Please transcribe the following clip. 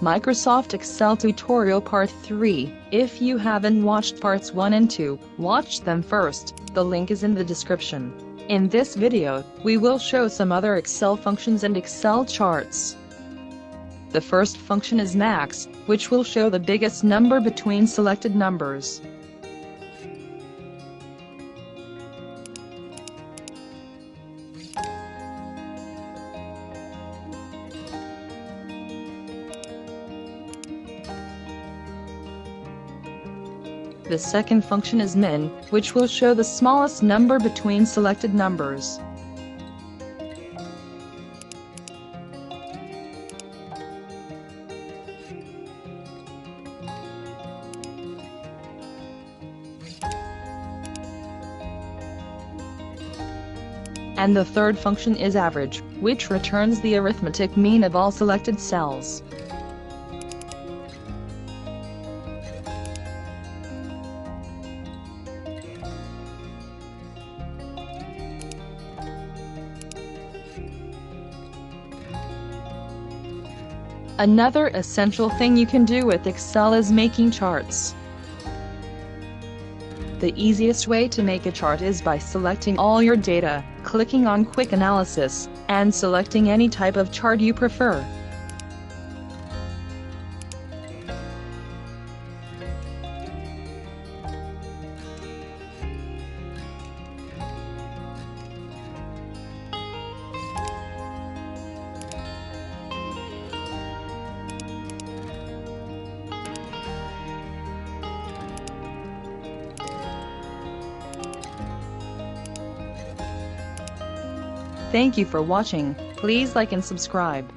Microsoft Excel Tutorial Part 3. If you haven't watched parts 1 and 2, watch them first, the link is in the description. In this video, we will show some other Excel functions and Excel charts. The first function is max, which will show the biggest number between selected numbers. The second function is min, which will show the smallest number between selected numbers. And the third function is average, which returns the arithmetic mean of all selected cells. Another essential thing you can do with Excel is making charts. The easiest way to make a chart is by selecting all your data, clicking on Quick Analysis, and selecting any type of chart you prefer. Thank you for watching. Please like and subscribe.